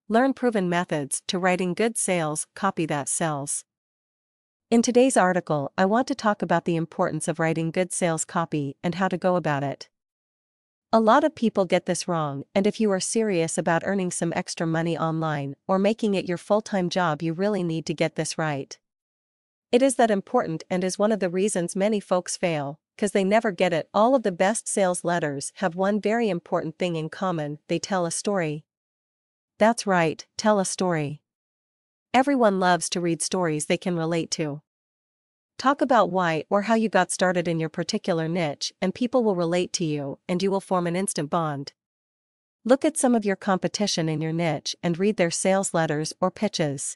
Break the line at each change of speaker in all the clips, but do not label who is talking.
Learn proven methods to writing good sales copy that sells. In today's article, I want to talk about the importance of writing good sales copy and how to go about it. A lot of people get this wrong, and if you are serious about earning some extra money online or making it your full-time job, you really need to get this right. It is that important and is one of the reasons many folks fail, because they never get it. All of the best sales letters have one very important thing in common: they tell a story. That's right, tell a story. Everyone loves to read stories they can relate to. Talk about why or how you got started in your particular niche, and people will relate to you, and you will form an instant bond. Look at some of your competition in your niche and read their sales letters or pitches.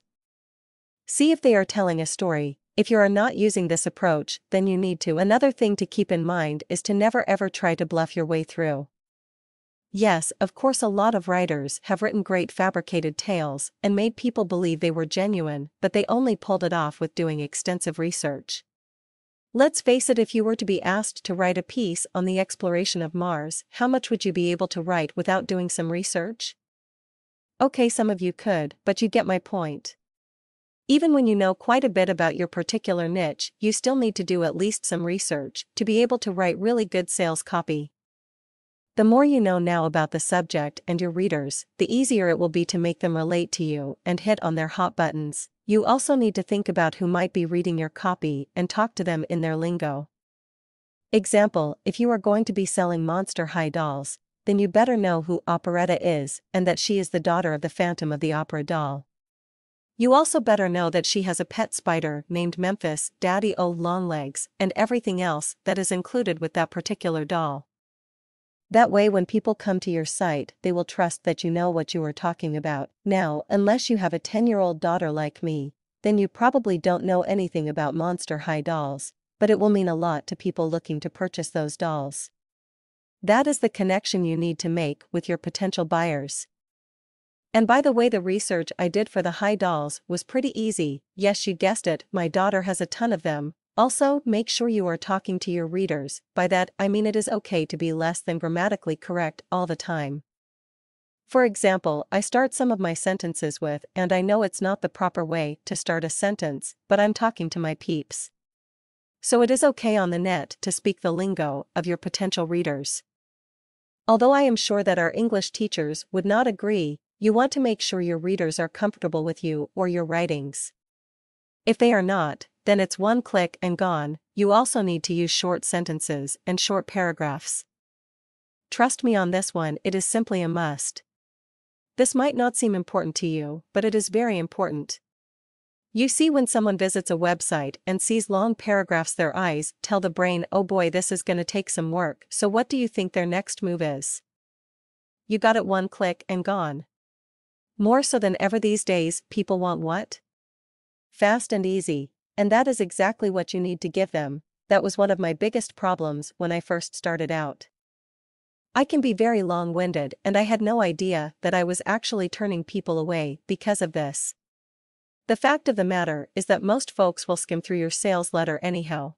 See if they are telling a story. If you are not using this approach, then you need to. Another thing to keep in mind is to never ever try to bluff your way through. Yes, of course, a lot of writers have written great fabricated tales and made people believe they were genuine, but they only pulled it off with doing extensive research. Let's face it, if you were to be asked to write a piece on the exploration of Mars, how much would you be able to write without doing some research? Okay, some of you could, but you get my point. Even when you know quite a bit about your particular niche, you still need to do at least some research to be able to write really good sales copy. The more you know now about the subject and your readers, the easier it will be to make them relate to you and hit on their hot buttons. You also need to think about who might be reading your copy and talk to them in their lingo. Example: if you are going to be selling Monster High dolls, then you better know who Operetta is and that she is the daughter of the Phantom of the Opera doll. You also better know that she has a pet spider named Memphis, Daddy-O Longlegs, and everything else that is included with that particular doll. That way, when people come to your site, they will trust that you know what you are talking about. Now, unless you have a 10-year-old daughter like me, then you probably don't know anything about Monster High dolls, but it will mean a lot to people looking to purchase those dolls. That is the connection you need to make with your potential buyers. And by the way, the research I did for the high dolls was pretty easy. Yes, you guessed it, my daughter has a ton of them. Also, make sure you are talking to your readers. By that, I mean it is okay to be less than grammatically correct all the time. For example, I start some of my sentences with, and I know it's not the proper way to start a sentence, but I'm talking to my peeps. So it is okay on the net to speak the lingo of your potential readers. Although I am sure that our English teachers would not agree, you want to make sure your readers are comfortable with you or your writings. If they are not, then it's one click and gone. You also need to use short sentences and short paragraphs. Trust me on this one, it is simply a must. This might not seem important to you, but it is very important. You see, when someone visits a website and sees long paragraphs, their eyes tell the brain, oh boy, this is going to take some work. So what do you think their next move is? You got it, one click and gone. More so than ever these days, people want what? Fast and easy. And that is exactly what you need to give them. That was one of my biggest problems when I first started out. I can be very long-winded, and I had no idea that I was actually turning people away because of this. The fact of the matter is that most folks will skim through your sales letter anyhow.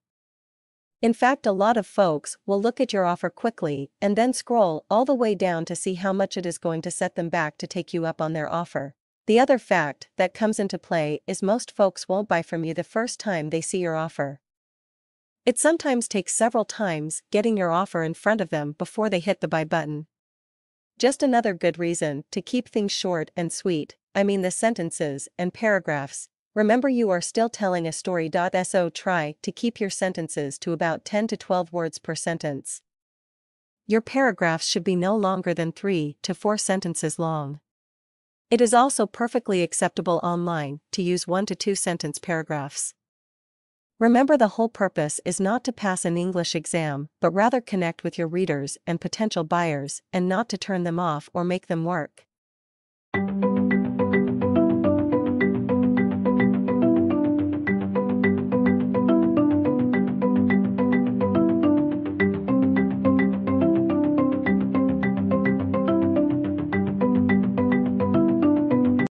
In fact, a lot of folks will look at your offer quickly and then scroll all the way down to see how much it is going to set them back to take you up on their offer. The other fact that comes into play is most folks won't buy from you the first time they see your offer. It sometimes takes several times getting your offer in front of them before they hit the buy button. Just another good reason to keep things short and sweet, I mean the sentences and paragraphs. Remember, you are still telling a story. So try to keep your sentences to about 10 to 12 words per sentence. Your paragraphs should be no longer than 3 to 4 sentences long. It is also perfectly acceptable online to use 1 to 2 sentence paragraphs. Remember, the whole purpose is not to pass an English exam, but rather connect with your readers and potential buyers, and not to turn them off or make them work.